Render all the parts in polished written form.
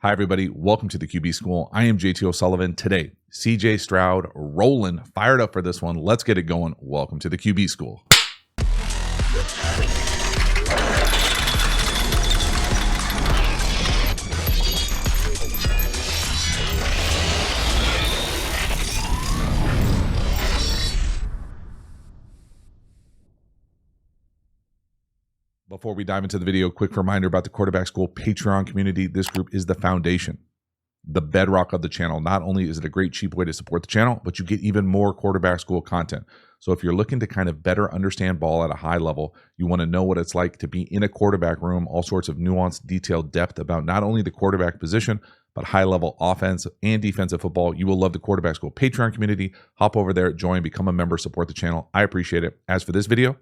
Hi, everybody. Welcome to the QB School. I am JT O'Sullivan. Today, CJ Stroud rolling, fired up for this one. Let's get it going. Welcome to the QB School. Before we dive into the video, quick reminder about the Quarterback School Patreon community. This group is the foundation, the bedrock of the channel. Not only is it a great, cheap way to support the channel, but you get even more Quarterback School content. So if you're looking to kind of better understand ball at a high level, you want to know what it's like to be in a quarterback room, all sorts of nuanced, detailed depth about not only the quarterback position, but high-level offense and defensive football, you will love the Quarterback School Patreon community. Hop over there, join, become a member, support the channel. I appreciate it. As for this video,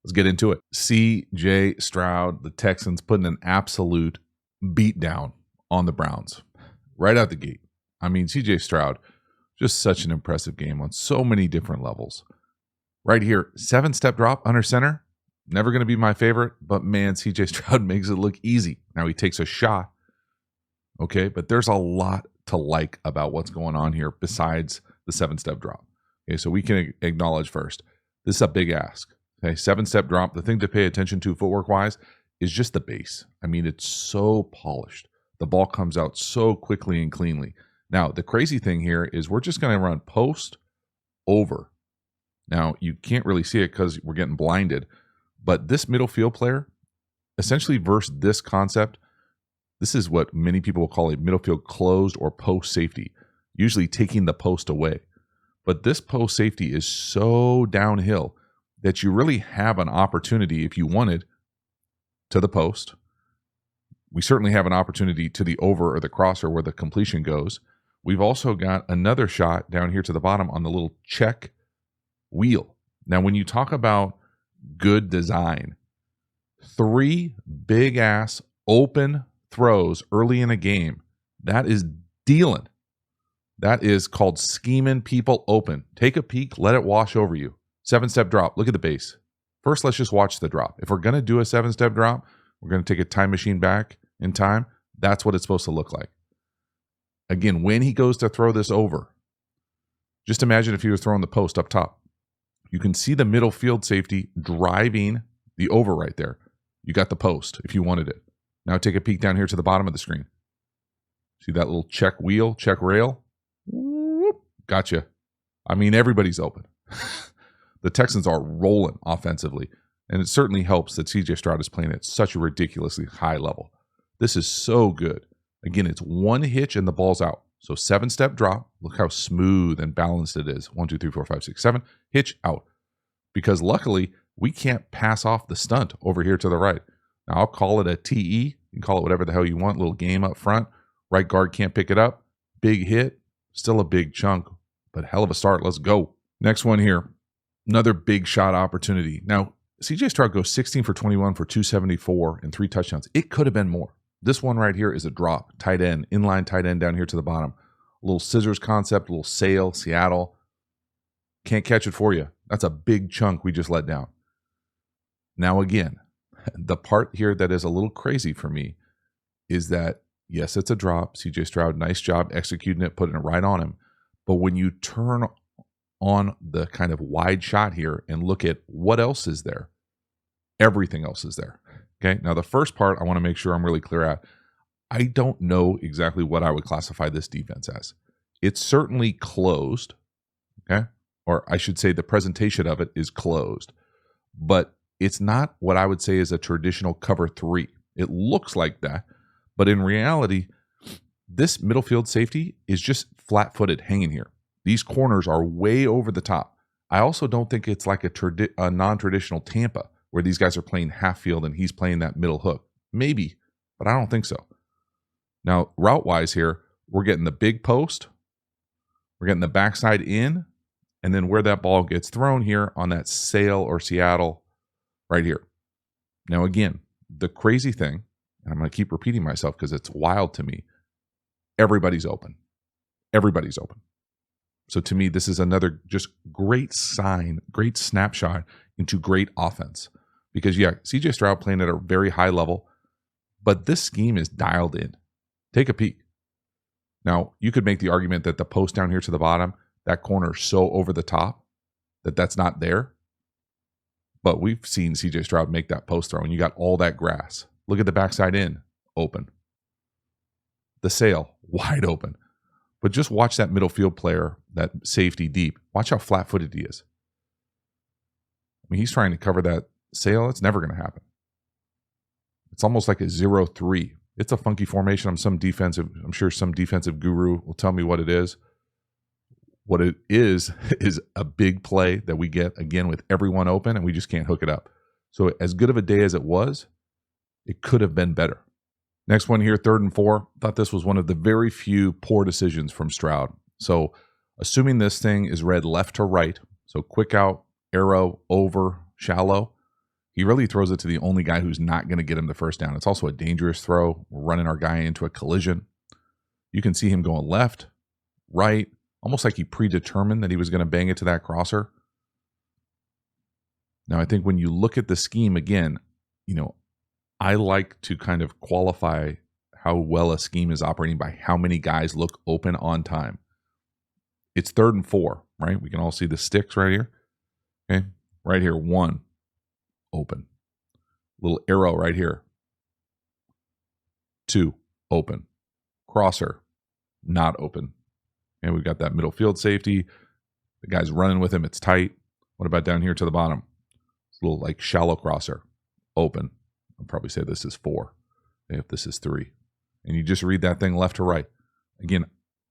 let's get into it. CJ Stroud, the Texans, putting an absolute beatdown on the Browns right out the gate. I mean, CJ Stroud, just such an impressive game on so many different levels. Right here, 7-step drop under center. Never going to be my favorite, but man, CJ Stroud makes it look easy. Now he takes a shot, okay, but there's a lot to like about what's going on here besides the 7-step drop. Okay, so we can acknowledge first, this is a big ask. Okay, 7-step drop. The thing to pay attention to footwork-wise is just the base. I mean, it's so polished. The ball comes out so quickly and cleanly. Now, the crazy thing here is we're just going to run post over. Now, you can't really see it because we're getting blinded, but this middle field player, essentially versus this concept, this is what many people will call a middle field closed or post safety, usually taking the post away. But this post safety is so downhill that you really have an opportunity, if you wanted, to the post. We certainly have an opportunity to the over or the crosser where the completion goes. We've also got another shot down here to the bottom on the little check wheel. Now, when you talk about good design, 3 big-ass open throws early in a game, that is dealing. That is called scheming people open. Take a peek, let it wash over you. 7-step drop. Look at the base. First, let's just watch the drop. If we're going to do a 7-step drop, we're going to take a time machine back in time. That's what it's supposed to look like. Again, when he goes to throw this over, just imagine if he was throwing the post up top. You can see the middle field safety driving the over right there. You got the post if you wanted it. Now take a peek down here to the bottom of the screen. See that little check wheel, check rail? Whoop, gotcha. I mean, everybody's open. The Texans are rolling offensively, and it certainly helps that CJ Stroud is playing at such a ridiculously high level. This is so good. Again, it's one hitch and the ball's out. So 7-step drop. Look how smooth and balanced it is. 1, 2, 3, 4, 5, 6, 7. Hitch out. Because luckily, we can't pass off the stunt over here to the right. Now, I'll call it a TE. You can call it whatever the hell you want. Little game up front. Right guard can't pick it up. Big hit. Still a big chunk, but hell of a start. Let's go. Next one here. Another big shot opportunity. Now, CJ Stroud goes 16 for 21 for 274 and 3 touchdowns. It could have been more. This one right here is a drop. Tight end. Inline tight end down here to the bottom. A little scissors concept. A little sail. Seattle. Can't catch it for you. That's a big chunk we just let down. Now again, the part here that is a little crazy for me is that, yes, it's a drop. CJ Stroud, nice job executing it, putting it right on him. But when you turn on the kind of wide shot here and look at what else is there, everything else is there. Okay. Now, the first part I want to make sure I'm really clear at. I don't know exactly what I would classify this defense as. It's certainly closed. Okay. Or I should say the presentation of it is closed, but it's not what I would say is a traditional cover 3. It looks like that, but in reality, this middle field safety is just flat-footed hanging here. These corners are way over the top. I also don't think it's like a non-traditional Tampa where these guys are playing half field and he's playing that middle hook. Maybe, but I don't think so. Now, route-wise here, we're getting the big post. We're getting the backside in. And then where that ball gets thrown here on that sail or Seattle right here. Now, again, the crazy thing, and I'm going to keep repeating myself because it's wild to me, everybody's open. Everybody's open. So to me, this is another just great sign, great snapshot into great offense. Because, yeah, CJ Stroud playing at a very high level, but this scheme is dialed in. Take a peek. Now, you could make the argument that the post down here to the bottom, that corner is so over the top that that's not there. But we've seen CJ Stroud make that post throw, and you got all that grass. Look at the backside in, open. The sail, wide open. But just watch that middle field player, that safety deep. Watch how flat-footed he is. I mean, he's trying to cover that sail. It's never going to happen. It's almost like a 0-3. It's a funky formation. I'm sure some defensive guru will tell me what it is. What it is a big play that we get, again, with everyone open, and we just can't hook it up. So as good of a day as it was, it could have been better. Next one here, 3rd and 4. Thought this was one of the very few poor decisions from Stroud. So assuming this thing is read left to right, so quick out, arrow, over, shallow, he really throws it to the only guy who's not going to get him the first down. It's also a dangerous throw. We're running our guy into a collision. You can see him going left, right, almost like he predetermined that he was going to bang it to that crosser. Now, I think when you look at the scheme again, I like to kind of qualify how well a scheme is operating by how many guys look open on time. It's 3rd and 4, right? We can all see the sticks right here. Okay, right here, 1, open. Little arrow right here. 2, open. Crosser, not open. And we've got that middle field safety. The guy's running with him. It's tight. What about down here to the bottom? It's a little like shallow crosser, open. I'll probably say this is 4, if this is 3. And you just read that thing left to right. Again,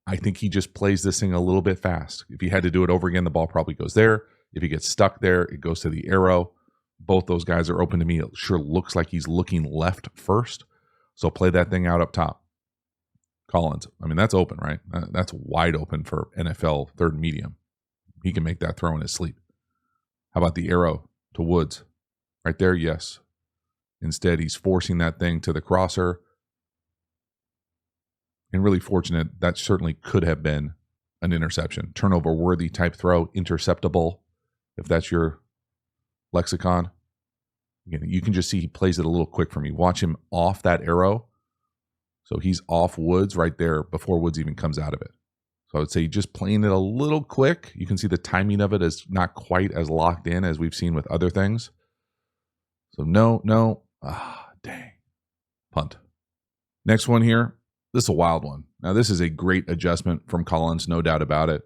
I think he just plays this thing a little bit fast. If he had to do it over again, the ball probably goes there. If he gets stuck there, it goes to the arrow. Both those guys are open to me. It sure looks like he's looking left first. So play that thing out up top. Collins, I mean, that's open, right? That's wide open for NFL 3rd medium. He can make that throw in his sleep. How about the arrow to Woods? Right there, yes. Instead, he's forcing that thing to the crosser. And really fortunate, that certainly could have been an interception. Turnover-worthy type throw, interceptable, if that's your lexicon. Again, you can just see he plays it a little quick for me. Watch him off that arrow. So he's off Woods right there before Woods even comes out of it. So I would say just playing it a little quick. You can see the timing of it is not quite as locked in as we've seen with other things. So no. Dang. Punt. Next one here. This is a wild one. Now, this is a great adjustment from Collins, no doubt about it.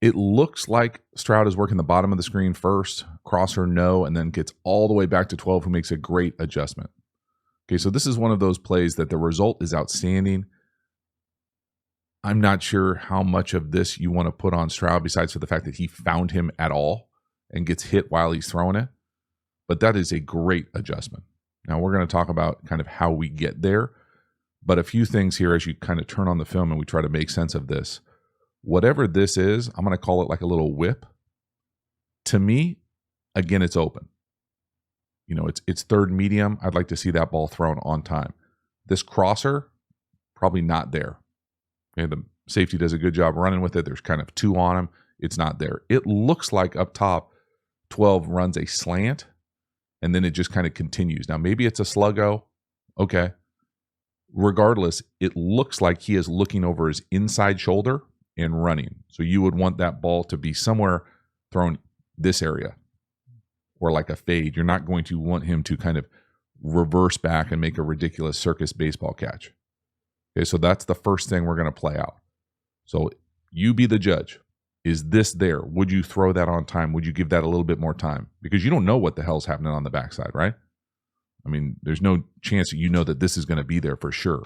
It looks like Stroud is working the bottom of the screen first, crosser no, and then gets all the way back to 12, who makes a great adjustment. Okay, so this is one of those plays that the result is outstanding. I'm not sure how much of this you want to put on Stroud besides for the fact that he found him at all and gets hit while he's throwing it. But that is a great adjustment. Now, we're going to talk about kind of how we get there. But a few things here as you kind of turn on the film and we try to make sense of this. Whatever this is, I'm going to call it like a little whip. To me, again, it's open. It's 3rd medium. I'd like to see that ball thrown on time. This crosser, probably not there. Okay, the safety does a good job running with it. There's kind of 2 on him. It's not there. It looks like up top, 12 runs a slant, and then it just kind of continues. Now, maybe it's a sluggo. Okay. Regardless, it looks like he is looking over his inside shoulder and running. So you would want that ball to be somewhere thrown this area or like a fade. You're not going to want him to kind of reverse back and make a ridiculous circus baseball catch. Okay, so that's the first thing we're going to play out. So you be the judge. Is this there? Would you throw that on time? Would you give that a little bit more time? Because you don't know what the hell's happening on the backside, right? I mean, there's no chance that you know that this is going to be there for sure.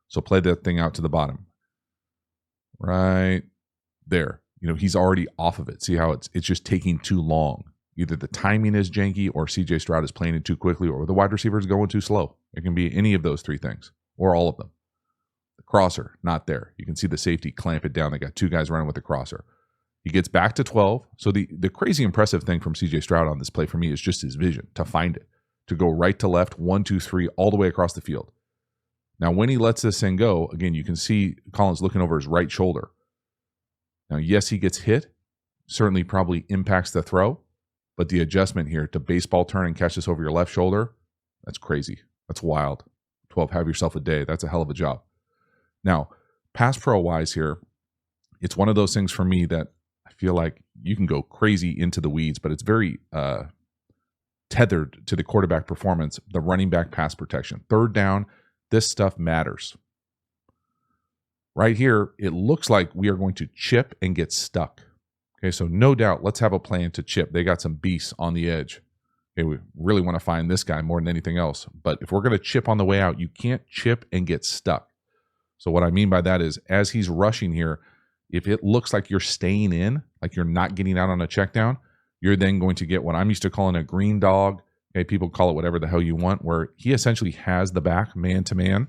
So play that thing out to the bottom. Right there. He's already off of it. See how it's just taking too long. Either the timing is janky or CJ Stroud is playing it too quickly or the wide receiver is going too slow. It can be any of those 3 things or all of them. The crosser, not there. You can see the safety clamp it down. They got 2 guys running with the crosser. He gets back to 12. So the crazy impressive thing from CJ Stroud on this play for me is just his vision to find it, to go right to left, 1, 2, 3, all the way across the field. Now, when he lets this thing go, again, you can see Collins looking over his right shoulder. Now, yes, he gets hit. Certainly probably impacts the throw. But the adjustment here to baseball turn and catch this over your left shoulder, that's crazy. That's wild. 12, have yourself a day. That's a hell of a job. Now, pass pro wise here, it's one of those things for me that I feel like you can go crazy into the weeds, but it's very tethered to the quarterback performance, the running back pass protection. Third down, this stuff matters. Right here, it looks like we are going to chip and get stuck. Okay, so no doubt, let's have a plan to chip. They got some beasts on the edge. Okay, we really want to find this guy more than anything else. But if we're going to chip on the way out, you can't chip and get stuck. So what I mean by that is, as he's rushing here, if it looks like you're staying in, like you're not getting out on a check down, you're then going to get what I'm used to calling a green dog. Okay, people call it whatever the hell you want, where he essentially has the back man to man.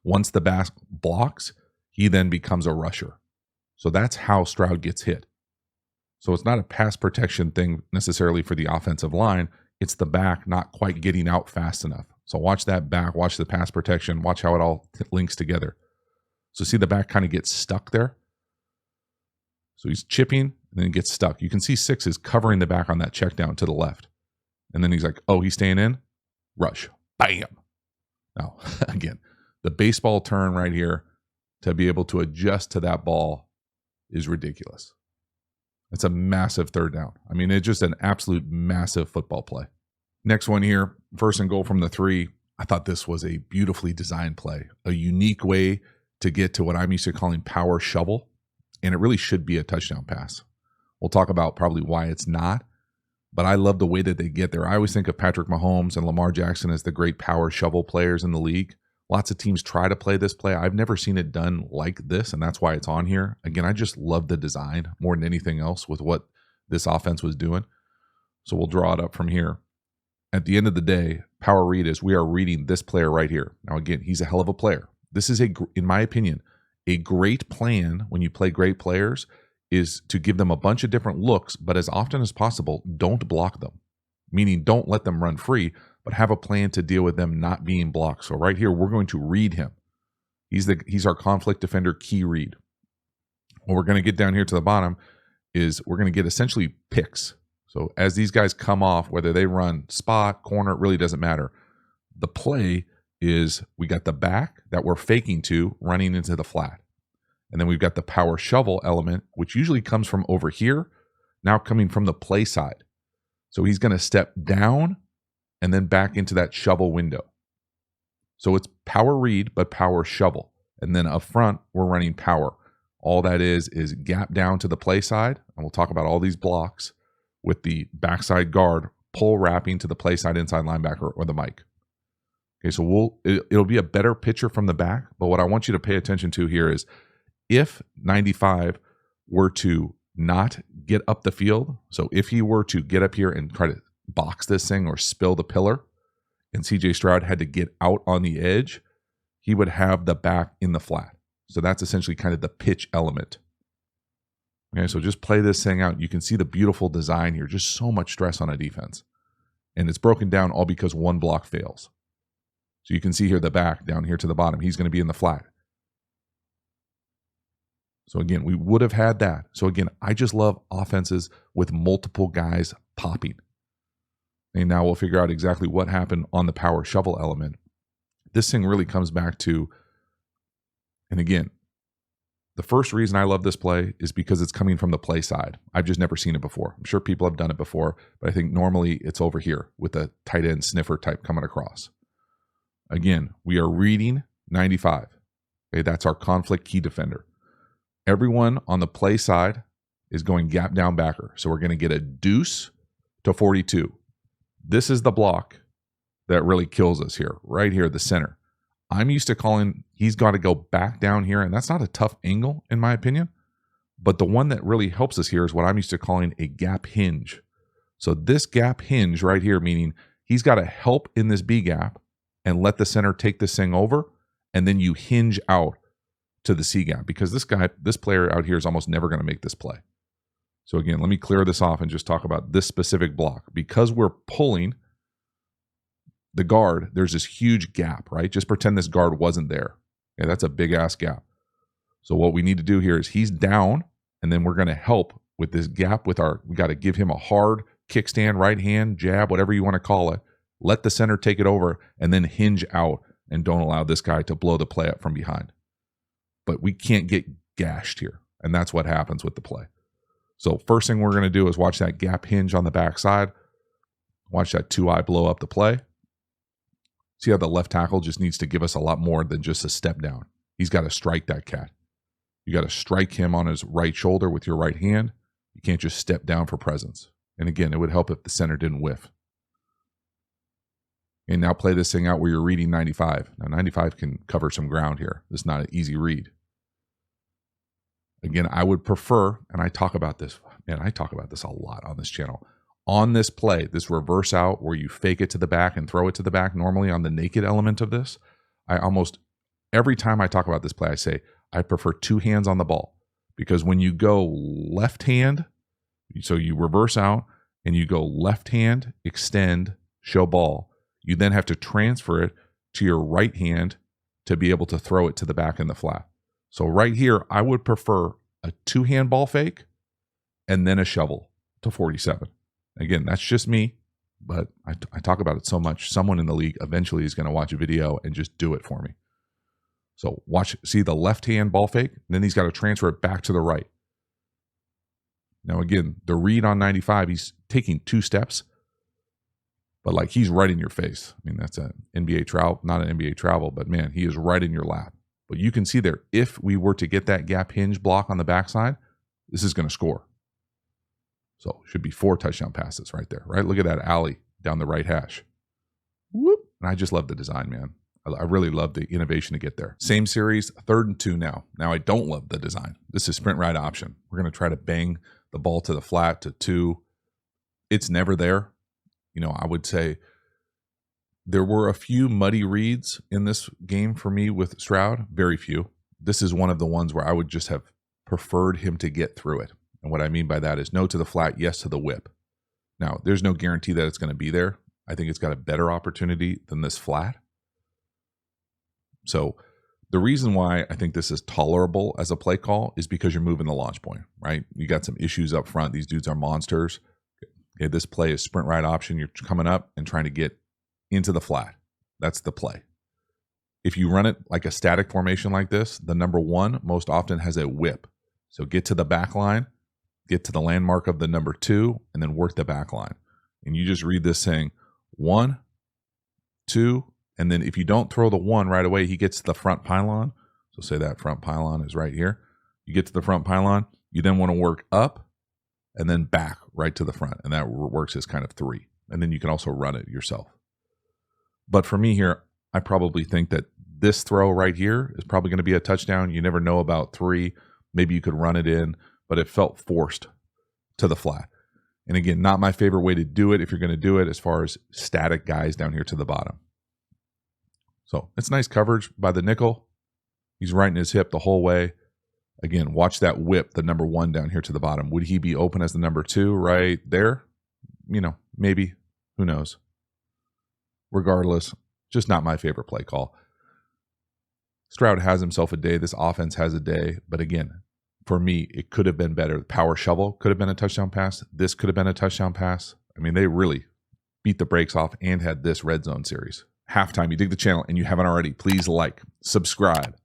Once the back blocks, he then becomes a rusher. So that's how Stroud gets hit. So it's not a pass protection thing necessarily for the offensive line. It's the back not quite getting out fast enough. So watch that back, watch the pass protection, watch how it all links together. So see the back kind of gets stuck there. So he's chipping and then he gets stuck. You can see 6 is covering the back on that check down to the left. And then he's like, oh, he's staying in? Rush. Bam. Now, again, the baseball turn right here to be able to adjust to that ball is ridiculous. It's a massive third down. I mean, it's just an absolute massive football play. Next one here, 1st and goal from the 3. I thought this was a beautifully designed play, a unique way to get to what I'm used to calling power shovel, and it really should be a touchdown pass. We'll talk about probably why it's not, but I love the way that they get there. I always think of Patrick Mahomes and Lamar Jackson as the great power shovel players in the league. Lots of teams try to play this play. I've never seen it done like this, and that's why it's on here. Again, I just love the design more than anything else with what this offense was doing. So we'll draw it up from here. At the end of the day, power read is we are reading this player right here. Now, again, he's a hell of a player. This is, in my opinion, a great plan when you play great players is to give them a bunch of different looks, but as often as possible, don't block them. Meaning don't let them run free, but have a plan to deal with them not being blocked. So right here, we're going to read him. He's our conflict defender key read. What we're going to get down here to the bottom is we're going to get essentially picks. So as these guys come off, whether they run spot, corner, it really doesn't matter. The play is we got the back that we're faking to running into the flat. And then we've got the power shovel element, which usually comes from over here, now coming from the play side. So he's going to step down and then back into that shovel window. So it's power read, but power shovel. And then up front, we're running power. All that is gap down to the play side. And we'll talk about all these blocks with the backside guard pull wrapping to the play side inside linebacker or the mic. Okay, so it'll be a better picture from the back. But what I want you to pay attention to here is if 95 were to not get up the field, so if he were to get up here and try to box this thing or spill the pillar, and CJ Stroud had to get out on the edge, he would have the back in the flat. So that's essentially kind of the pitch element. Okay, so just play this thing out. You can see the beautiful design here, just so much stress on a defense. And it's broken down all because one block fails. So you can see here the back down here to the bottom, he's going to be in the flat. So again, we would have had that. So again, I just love offenses with multiple guys popping. And now we'll figure out exactly what happened on the power shovel element. This thing really comes back to, and again, the first reason I love this play is because it's coming from the play side. I've just never seen it before. I'm sure people have done it before, but I think normally it's over here with a tight end sniffer type coming across. Again, we are reading 95. Okay, that's our conflict key defender. Everyone on the play side is going gap down backer. So we're going to get a deuce to 42. This is the block that really kills us here, right here, the center. I'm used to calling, he's got to go back down here, and that's not a tough angle, in my opinion. But the one that really helps us here is what I'm used to calling a gap hinge. So this gap hinge right here, meaning he's got to help in this B gap and let the center take this thing over, and then you hinge out to the C gap, because this player out here is almost never going to make this play. So again, let me clear this off and just talk about this specific block. Because we're pulling the guard, there's this huge gap, right? Just pretend this guard wasn't there. Okay, that's a big ass gap. So what we need to do here is he's down, and then we're going to help with this gap we got to give him a hard kickstand, right hand, jab, whatever you want to call it. Let the center take it over and then hinge out, and don't allow this guy to blow the play up from behind. but we can't get gashed here. And that's what happens with the play. So first thing we're going to do is watch that gap hinge on the backside. Watch that 2-eye blow up the play. See how the left tackle just needs to give us a lot more than just a step down. He's got to strike that cat. You got to strike him on his right shoulder with your right hand. You can't just step down for presence. And again, it would help if the center didn't whiff. And now play this thing out where you're reading 95. Now 95 can cover some ground here. It's not an easy read. Again, I would prefer, and I talk about this, man, I talk about this a lot on this channel. On this play, this reverse out where you fake it to the back and throw it to the back, normally on the naked element of this, I almost, every time I talk about this play, I say, I prefer 2 hands on the ball. Because when you go left hand, so you reverse out and you go left hand, extend, show ball, you then have to transfer it to your right hand to be able to throw it to the back in the flat. So right here, I would prefer a 2-hand ball fake and then a shovel to 47. Again, that's just me, but I talk about it so much. Someone in the league eventually is going to watch a video and just do it for me. So watch, see the left-hand ball fake, and then he's got to transfer it back to the right. Now again, the read on 95, he's taking 2 steps, but like he's right in your face. I mean, that's an NBA travel, not an NBA travel, but man, he is right in your lap. But you can see there, if we were to get that gap hinge block on the backside, this is going to score. So should be 4 touchdown passes right there, right? Look at that alley down the right hash. Whoop. And I just love the design, man. I really love the innovation to get there. Same series, 3rd and 2 now. Now I don't love the design. This is sprint right option. We're going to try to bang the ball to the flat to 2. It's never there. You know, I would say there were a few muddy reads in this game for me with Stroud. Very few. This is one of the ones where I would just have preferred him to get through it. And what I mean by that is no to the flat, yes to the whip. Now, there's no guarantee that it's going to be there. I think it's got a better opportunity than this flat. So the reason why I think this is tolerable as a play call is because you're moving the launch point, right? You got some issues up front. These dudes are monsters. Okay, this play is sprint right option. You're coming up and trying to get into the flat. That's the play. If you run it like a static formation like this, the number 1 most often has a whip. So get to the back line, get to the landmark of the number 2, and then work the back line. And you just read this saying 1, 2, and then if you don't throw the 1 right away, he gets to the front pylon. So say that front pylon is right here. You get to the front pylon, you then want to work up and then back right to the front. And that works as kind of 3. And then you can also run it yourself. But for me here, I probably think that this throw right here is probably going to be a touchdown. You never know about 3. Maybe you could run it in, but it felt forced to the flat. And again, not my favorite way to do it if you're going to do it as far as static guys down here to the bottom. So it's nice coverage by the nickel. He's right in his hip the whole way. Again, watch that whip, the number 1 down here to the bottom. Would he be open as the number 2 right there? You know, maybe. Who knows? Regardless, just not my favorite play call. Stroud has himself a day. This offense has a day. But again, for me, it could have been better. The power shovel could have been a touchdown pass. This could have been a touchdown pass. I mean, they really beat the brakes off and had this red zone series. Halftime, you dig the channel and you haven't already, please like, subscribe,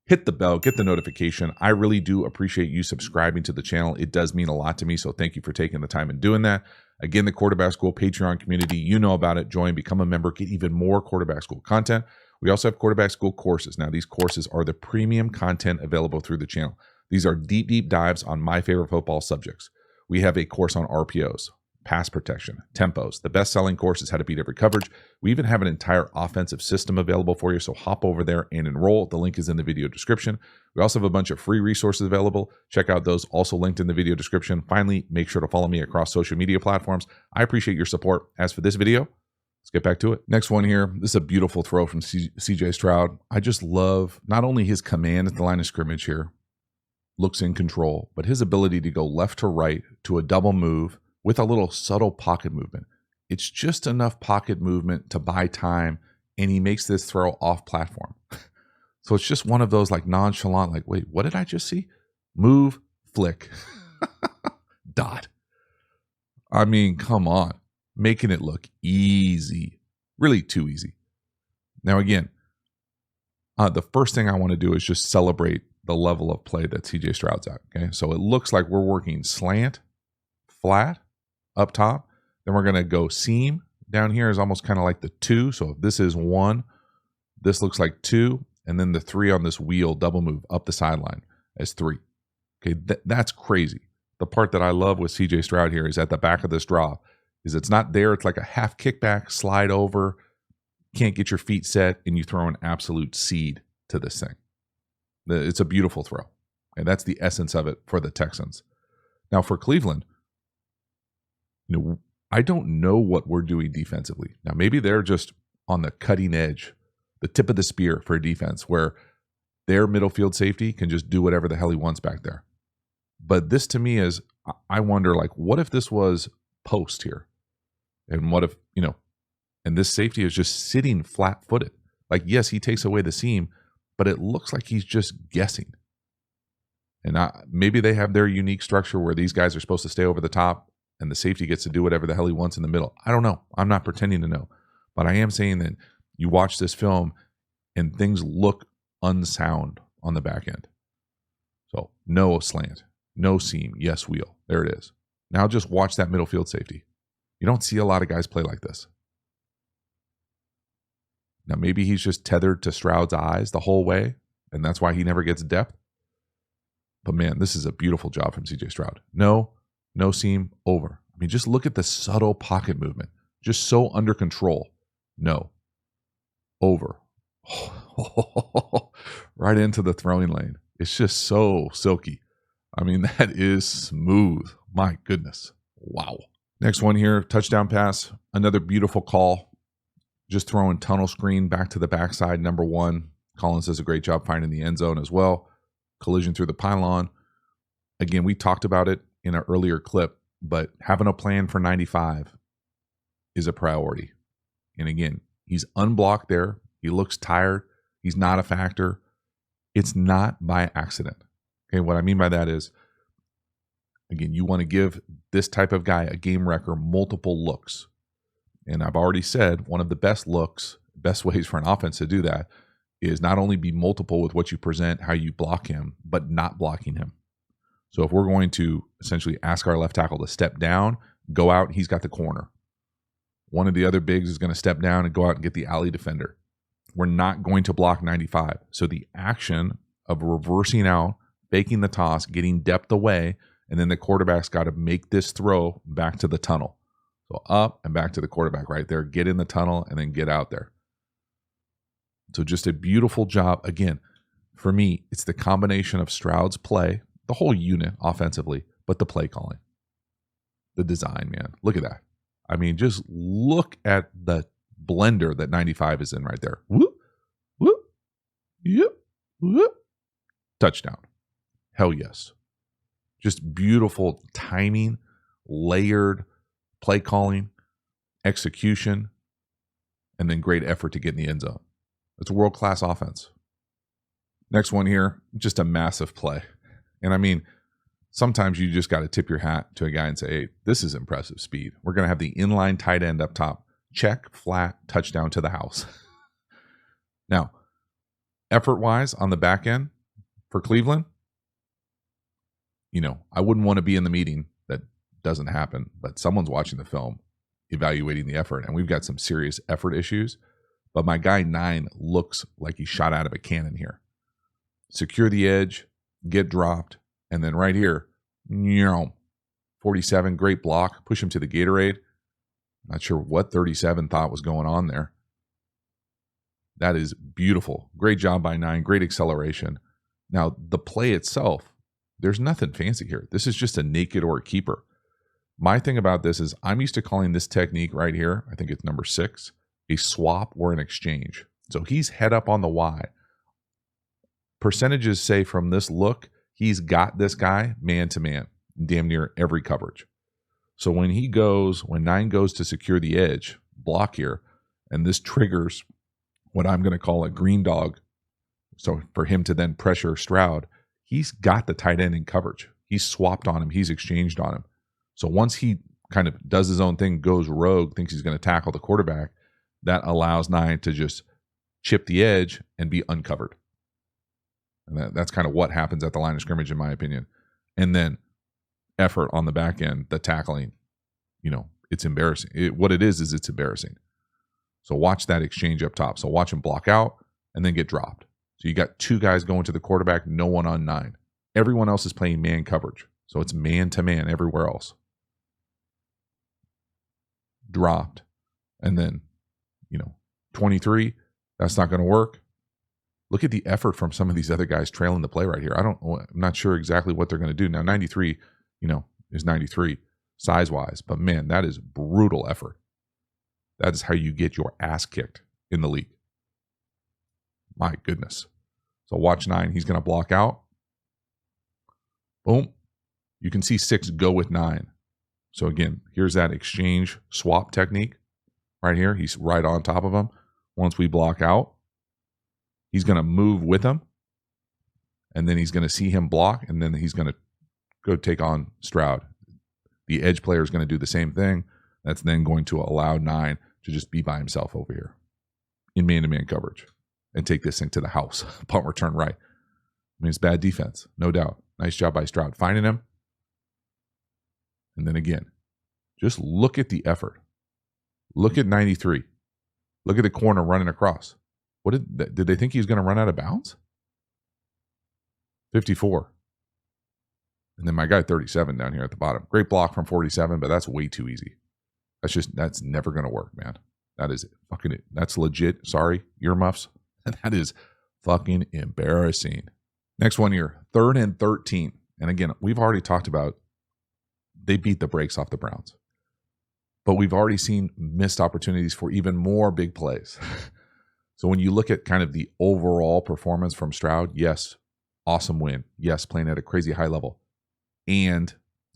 hit the bell, get the notification. I really do appreciate you subscribing to the channel. It does mean a lot to me. So thank you for taking the time and doing that. Again, the Quarterback School Patreon community, you know about it. Join, become a member, get even more Quarterback School content. We also have Quarterback School courses. Now, these courses are the premium content available through the channel. These are deep, deep dives on my favorite football subjects. We have a course on RPOs, pass protection, tempos. The best-selling course is how to beat every coverage. We even have an entire offensive system available for you, so hop over there and enroll. The link is in the video description. We also have a bunch of free resources available. Check out those, also linked in the video description. Finally, make sure to follow me across social media platforms. I appreciate your support. As for this video, let's get back to it. Next one here. This is a beautiful throw from CJ Stroud. I just love not only his command at the line of scrimmage here, looks in control, but his ability to go left to right to a double move with a little subtle pocket movement. It's just enough pocket movement to buy time, and he makes this throw off platform. So it's just one of those like nonchalant, like, wait, what did I just see? Move, flick, dot. I mean, come on. Making it look easy. Really too easy. Now, again, the first thing I want to do is just celebrate the level of play that CJ Stroud's at. Okay, so it looks like we're working slant, flat, up top. Then we're going to go seam. Down here is almost kind of like the 2. So if this is 1, this looks like 2. And then the 3 on this wheel double move up the sideline as 3. Okay, that's crazy. The part that I love with CJ Stroud here is at the back of this draw is it's not there. It's like a half kickback, slide over, can't get your feet set, and you throw an absolute seed to this thing. It's a beautiful throw. And that's the essence of it for the Texans. Now for Cleveland, I don't know what we're doing defensively. Now maybe they're just on the cutting edge, the tip of the spear for defense, where their middle field safety can just do whatever the hell he wants back there. But this to me is, I wonder, like, what if this was post here? And what if, and this safety is just sitting flat-footed? Like, yes, he takes away the seam, but it looks like he's just guessing. And maybe they have their unique structure where these guys are supposed to stay over the top and the safety gets to do whatever the hell he wants in the middle. I don't know. I'm not pretending to know. But I am saying that you watch this film and things look unsound on the back end. So no slant, no seam, yes wheel. There it is. Now just watch that middle field safety. You don't see a lot of guys play like this. Now maybe he's just tethered to Stroud's eyes the whole way, and that's why he never gets depth. But man, this is a beautiful job from CJ Stroud. No seam, over. I mean, just look at the subtle pocket movement. Just so under control. No. Over. Right into the throwing lane. It's just so silky. I mean, that is smooth. My goodness. Wow. Next one here, touchdown pass. Another beautiful call. Just throwing tunnel screen back to the backside. Number 1. Collins does a great job finding the end zone as well. Collision through the pylon. Again, we talked about it in an earlier clip, but having a plan for 95 is a priority. And again, he's unblocked there. He looks tired. He's not a factor. It's not by accident. Okay, what I mean by that is, again, you want to give this type of guy, a game wrecker, multiple looks. And I've already said one of the best ways for an offense to do that is not only be multiple with what you present, how you block him, but not blocking him. So if we're going to essentially ask our left tackle to step down, go out, he's got the corner. One of the other bigs is going to step down and go out and get the alley defender. We're not going to block 95. So the action of reversing out, faking the toss, getting depth away, and then the quarterback's got to make this throw back to the tunnel. So up and back to the quarterback right there. Get in the tunnel and then get out there. So just a beautiful job. Again, for me, it's the combination of Stroud's play, the whole unit offensively, but the play calling. The design, man. Look at that. I mean, just look at the blender that 95 is in right there. Whoop, whoop, yep, whoop. Touchdown. Hell yes. Just beautiful timing, layered play calling, execution, and then great effort to get in the end zone. It's a world-class offense. Next one here, just a massive play. And I mean, sometimes you just got to tip your hat to a guy and say, hey, this is impressive speed. We're going to have the inline tight end up top. Check, flat, touchdown to the house. Now, effort-wise on the back end for Cleveland, I wouldn't want to be in the meeting. That doesn't happen, but someone's watching the film, evaluating the effort, and we've got some serious effort issues. But my guy 9 looks like he shot out of a cannon here. Secure the edge, get dropped, and then right here, 47, great block, push him to the Gatorade. Not sure what 37 thought was going on there. That is beautiful. Great job by 9, great acceleration. Now, the play itself, there's nothing fancy here. This is just a naked or a keeper. My thing about this is I'm used to calling this technique right here, I think it's number 6, a swap or an exchange. So he's head up on the Y. Percentages say from this look, he's got this guy man to man, damn near every coverage. So when 9 goes to secure the edge, block here, and this triggers what I'm going to call a green dog. So for him to then pressure Stroud, he's got the tight end in coverage. He's swapped on him. He's exchanged on him. So once he kind of does his own thing, goes rogue, thinks he's going to tackle the quarterback, that allows 9 to just chip the edge and be uncovered. And that's kind of what happens at the line of scrimmage, in my opinion. And then effort on the back end, the tackling, it's embarrassing. What it is it's embarrassing. So watch that exchange up top. So watch him block out and then get dropped. So you got 2 guys going to the quarterback, no one on 9. Everyone else is playing man coverage. So it's man to man everywhere else. Dropped. And then, 23, that's not going to work. Look at the effort from some of these other guys trailing the play right here. I'm not sure exactly what they're going to do. Now, 93, is 93 size-wise. But, man, that is brutal effort. That is how you get your ass kicked in the league. My goodness. So watch 9. He's going to block out. Boom. You can see 6 go with 9. So, again, here's that exchange swap technique right here. He's right on top of him. Once we block out, he's going to move with him, and then he's going to see him block, and then he's going to go take on Stroud. The edge player is going to do the same thing. That's then going to allow 9 to just be by himself over here in man-to-man coverage and take this thing to the house. Punt return right. I mean, it's bad defense, no doubt. Nice job by Stroud finding him. And then again, just look at the effort. Look at 93. Look at the corner running across. What did they think he was going to run out of bounds? 54. And then my guy 37 down here at the bottom. Great block from 47, but that's way too easy. That's never going to work, man. That's legit. Sorry, earmuffs. That is fucking embarrassing. Next one here, 3rd and 13. And again, we've already talked about they beat the brakes off the Browns. But we've already seen missed opportunities for even more big plays. So when you look at kind of the overall performance from Stroud, yes, awesome win. Yes, playing at a crazy high level. And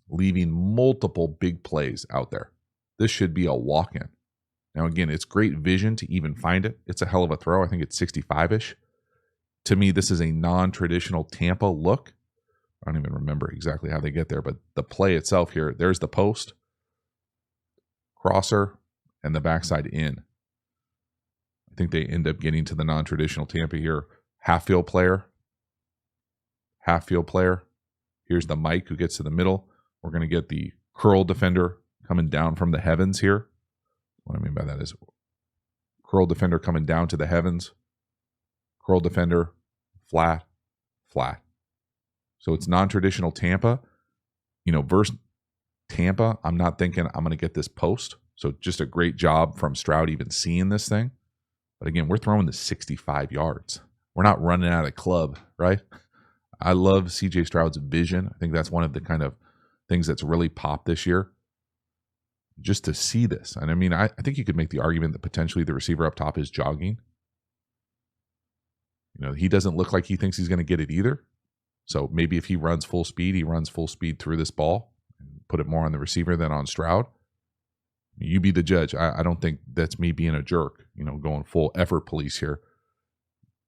leaving multiple big plays out there. This should be a walk-in. Now, again, it's great vision to even find it. It's a hell of a throw. I think it's 65-ish. To me, this is a non-traditional Tampa look. I don't even remember exactly how they get there, but the play itself here, there's the post, crosser, and the backside in. I think they end up getting to the non-traditional Tampa here. Half-field player. Here's the Mike who gets to the middle. We're going to get the curl defender coming down from the heavens here. What I mean by that is curl defender coming down to the heavens. Curl defender, flat. So it's non-traditional Tampa. Versus Tampa, I'm not thinking I'm going to get this post. So just a great job from Stroud even seeing this thing. But again, we're throwing the 65 yards. We're not running out of club, right? I love CJ Stroud's vision. I think that's one of the kind of things that's really popped this year. Just to see this. And I mean, I think you could make the argument that potentially the receiver up top is jogging. He doesn't look like he thinks he's going to get it either. So maybe if he runs full speed, he runs full speed through this ball and put it more on the receiver than on Stroud. You be the judge. I don't think that's me being a jerk, going full effort police here.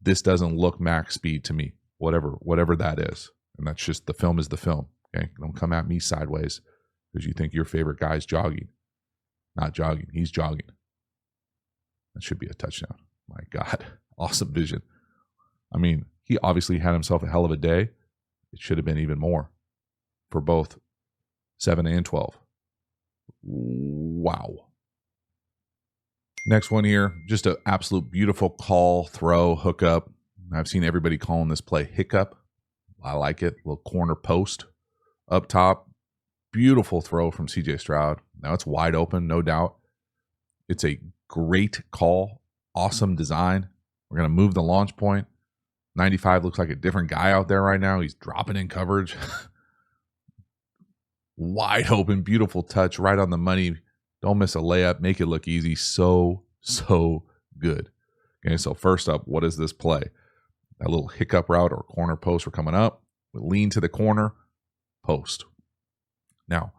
This doesn't look max speed to me, whatever that is. And that's just, the film is the film. Okay. Don't come at me sideways because you think your favorite guy's jogging. Not jogging. He's jogging. That should be a touchdown. My God. Awesome vision. I mean, he obviously had himself a hell of a day. It should have been even more for both 7 and 12. Wow. Next one here, just an absolute beautiful call, throw, hookup. I've seen everybody calling this play hiccup. I like it. Little corner post up top. Beautiful throw from CJ Stroud. Now it's wide open, no doubt. It's a great call. Awesome design. We're going to move the launch point. 95 looks like a different guy out there right now. He's dropping in coverage. Wide open, beautiful touch, right on the money. Don't miss a layup. Make it look easy. So good. Okay, so first up, what is this play? That little hiccup route or corner post, we're coming up. We lean to the corner, post. Now,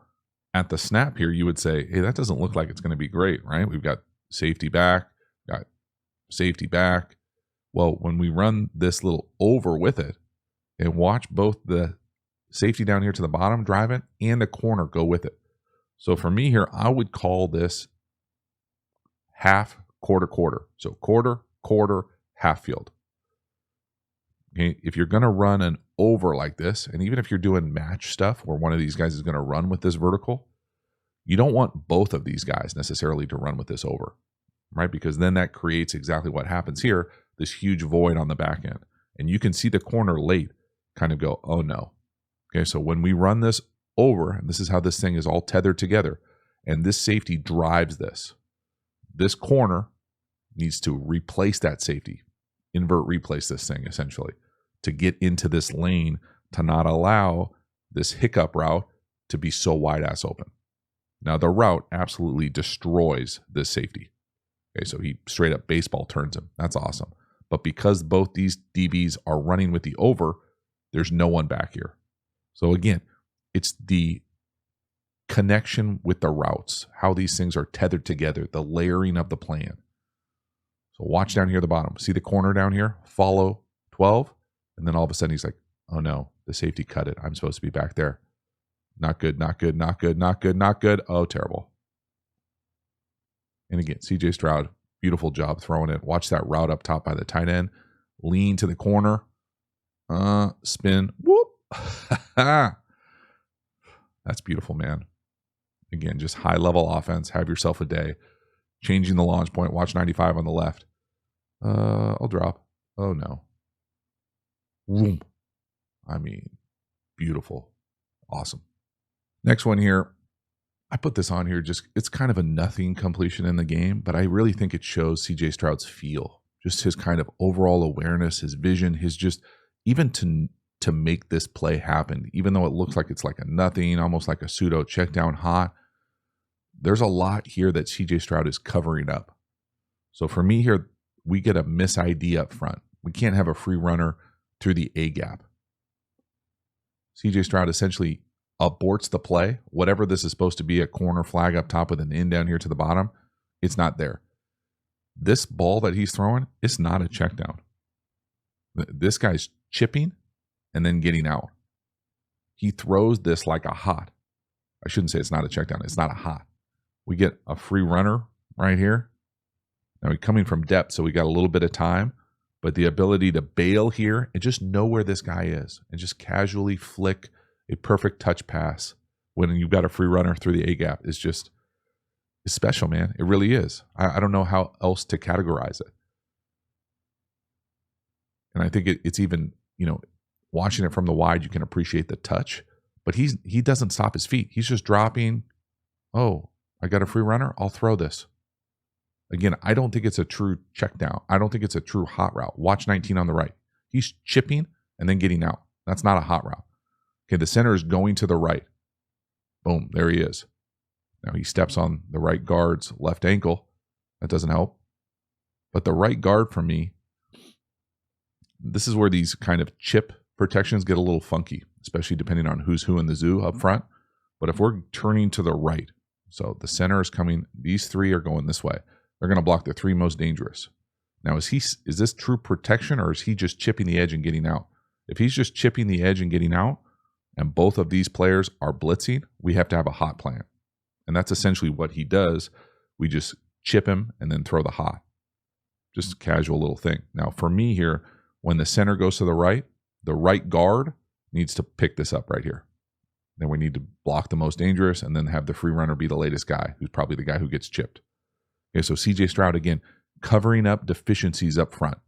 at the snap here, you would say, hey, that doesn't look like it's going to be great, right? We've got safety back, got safety back. Well, when we run this little over with it and watch both the safety down here to the bottom drive it and the corner go with it. So for me here, I would call this half, quarter. So quarter, half field. Okay, if you're going to run an over like this, and even if you're doing match stuff where one of these guys is going to run with this vertical, you don't want both of these guys necessarily to run with this over, right? Because then that creates exactly what happens here, this huge void on the back end. And you can see the corner late kind of go, oh no. Okay, so when we run this over, and this is how this thing is all tethered together, and this safety drives this. This corner needs to replace that safety, invert replace this thing essentially, to get into this lane to not allow this hiccup route to be so wide ass open. Now the route absolutely destroys this safety. Okay, so he straight up baseball turns him. That's awesome. But because both these DBs are running with the over, there's no one back here. So again, it's the connection with the routes, how these things are tethered together, the layering of the plan. So watch down here at the bottom. See the corner down here? Follow 12. And then all of a sudden he's like, oh no, the safety cut it. I'm supposed to be back there. Not good, not good, not good, not good, not good. Oh, terrible. And again, CJ Stroud, beautiful job throwing it. Watch that route up top by the tight end. Lean to the corner. Spin. Whoop. That's beautiful, man. Again, just high-level offense. Have yourself a day. Changing the launch point. Watch 95 on the left. I'll drop. Oh, no. Boom. I mean, beautiful. Awesome. Next one here. I put this on here just, it's kind of a nothing completion in the game, but I really think it shows CJ Stroud's feel. Just his kind of overall awareness, his vision, his just, even to make this play happen, even though it looks like it's like a nothing, almost like a pseudo check down hot, there's a lot here that CJ Stroud is covering up. So for me here, we get a miss ID up front. We can't have a free runner through the A gap. CJ Stroud essentially aborts the play. Whatever this is supposed to be, a corner flag up top with an in down here to the bottom, it's not there. This ball that he's throwing, it's not a check down. This guy's chipping and then getting out. He throws this like a hot. I shouldn't say it's not a check down. It's not a hot. We get a free runner right here. Now we're coming from depth, so we got a little bit of time, but the ability to bail here and just know where this guy is and just casually flick a perfect touch pass when you've got a free runner through the A gap is just, it's special, man. It really is. I don't know how else to categorize it. And I think it's even, watching it from the wide, you can appreciate the touch, but he doesn't stop his feet. He's just dropping. Oh, I got a free runner. I'll throw this. Again, I don't think it's a true check down. I don't think it's a true hot route. Watch 19 on the right. He's chipping and then getting out. That's not a hot route. Okay, the center is going to the right. Boom, there he is. Now he steps on the right guard's left ankle. That doesn't help. But the right guard for me, this is where these kind of chip protections get a little funky, especially depending on who's who in the zoo up front. But if we're turning to the right, so the center is coming, these three are going this way. They're going to block the three most dangerous. Now, is this true protection, or is he just chipping the edge and getting out? If he's just chipping the edge and getting out, and both of these players are blitzing, we have to have a hot plan. And that's essentially what he does. We just chip him and then throw the hot. Just a casual little thing. Now, for me here, when the center goes to the right guard needs to pick this up right here. Then we need to block the most dangerous and then have the free runner be the latest guy, who's probably the guy who gets chipped. Okay, so CJ Stroud, again, covering up deficiencies up front.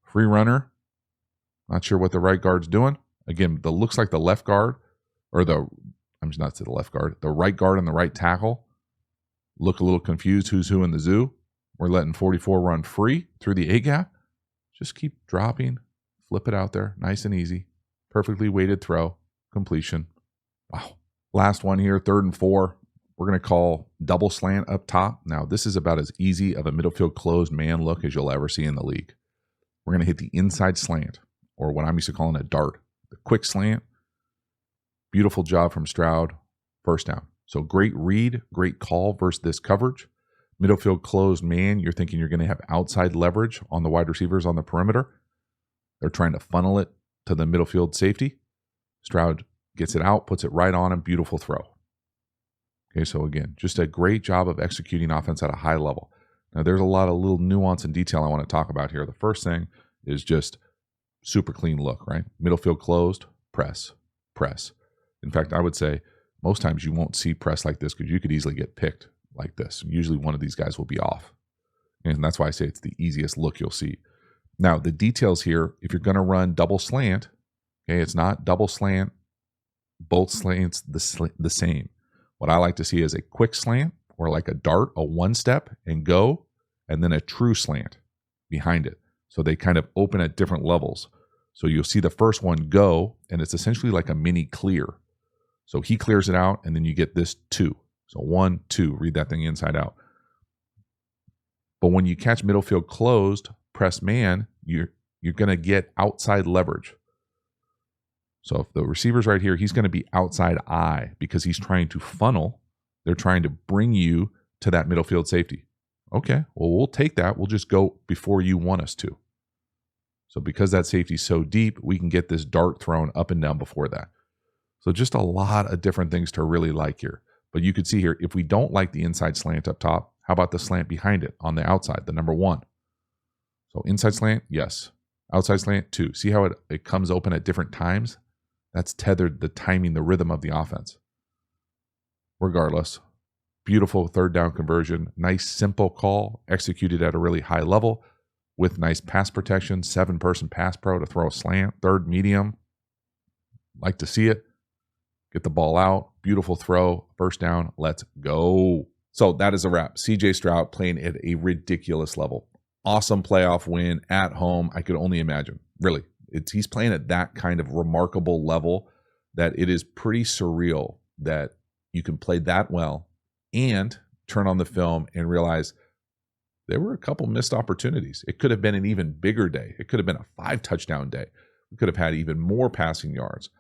Free runner, not sure what the right guard's doing. Again, looks like the left guard, or the right guard and the right tackle look a little confused who's who in the zoo. We're letting 44 run free through the A gap. Just keep dropping, flip it out there, nice and easy. Perfectly weighted throw, completion. Wow. Last one here, 3rd and 4. We're going to call double slant up top. Now, this is about as easy of a middle field closed man look as you'll ever see in the league. We're going to hit the inside slant, or what I'm used to calling a dart. The quick slant. Beautiful job from Stroud. First down. So great read, great call versus this coverage. Middle field closed man, you're thinking you're going to have outside leverage on the wide receivers on the perimeter. They're trying to funnel it to the middle field safety. Stroud gets it out, puts it right on him. Beautiful throw. Okay, so again, just a great job of executing offense at a high level. Now, there's a lot of little nuance and detail I want to talk about here. The first thing is just super clean look, right? Middle field closed, press, press. In fact, I would say most times you won't see press like this because you could easily get picked like this. Usually one of these guys will be off. And that's why I say it's the easiest look you'll see. Now, the details here, if you're going to run double slant, okay, it's not double slant, both slants the same. What I like to see is a quick slant or like a dart, a one step and go, and then a true slant behind it. So they kind of open at different levels. So you'll see the first one go, and it's essentially like a mini clear. So he clears it out, and then you get this 2. So 1, 2, read that thing inside out. But when you catch middle field closed, press man, you're going to get outside leverage. So if the receiver's right here, he's going to be outside eye because he's trying to funnel. They're trying to bring you to that middle field safety. Okay, well, we'll take that. We'll just go before you want us to. So because that safety's so deep, we can get this dart thrown up and down before that. So just a lot of different things to really like here. But you could see here, if we don't like the inside slant up top, how about the slant behind it on the outside, the number 1? So inside slant, yes. Outside slant, 2. See how it comes open at different times? That's tethered the timing, the rhythm of the offense. Regardless, beautiful third down conversion. Nice, simple call, executed at a really high level with nice pass protection. 7-person pass pro to throw a slant, third medium. Like to see it. Get the ball out. Beautiful throw. First down. Let's go. So that is a wrap. CJ Stroud playing at a ridiculous level. Awesome playoff win at home. I could only imagine. Really. He's playing at that kind of remarkable level that it is pretty surreal that you can play that well and turn on the film and realize there were a couple missed opportunities. It could have been an even bigger day. It could have been a 5-touchdown day. We could have had even more passing yards.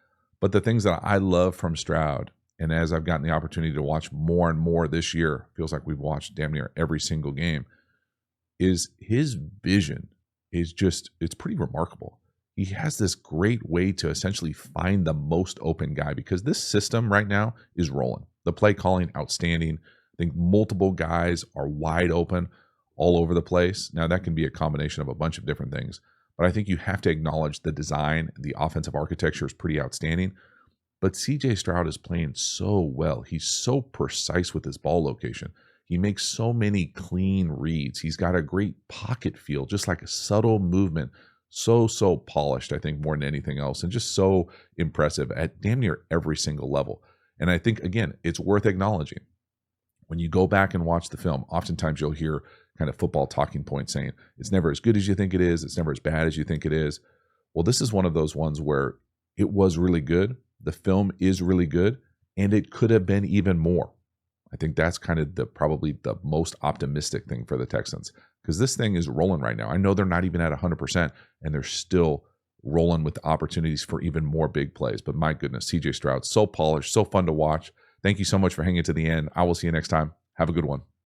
But the things that I love from Stroud, and as I've gotten the opportunity to watch more and more this year, feels like we've watched damn near every single game, is his vision is just, it's pretty remarkable. He has this great way to essentially find the most open guy because this system right now is rolling. The play calling, outstanding. I think multiple guys are wide open all over the place. Now, that can be a combination of a bunch of different things, but I think you have to acknowledge the design, the offensive architecture is pretty outstanding. But CJ Stroud is playing so well. He's so precise with his ball location. He makes so many clean reads. He's got a great pocket feel, just like a subtle movement. So polished, I think, more than anything else, and just so impressive at damn near every single level. And I think, again, it's worth acknowledging. When you go back and watch the film, oftentimes you'll hear kind of football talking points saying, it's never as good as you think it is. It's never as bad as you think it is. Well, this is one of those ones where it was really good. The film is really good, and it could have been even more. I think that's kind of probably the most optimistic thing for the Texans because this thing is rolling right now. I know they're not even at 100%, and they're still rolling with opportunities for even more big plays. But my goodness, CJ Stroud, so polished, so fun to watch. Thank you so much for hanging to the end. I will see you next time. Have a good one.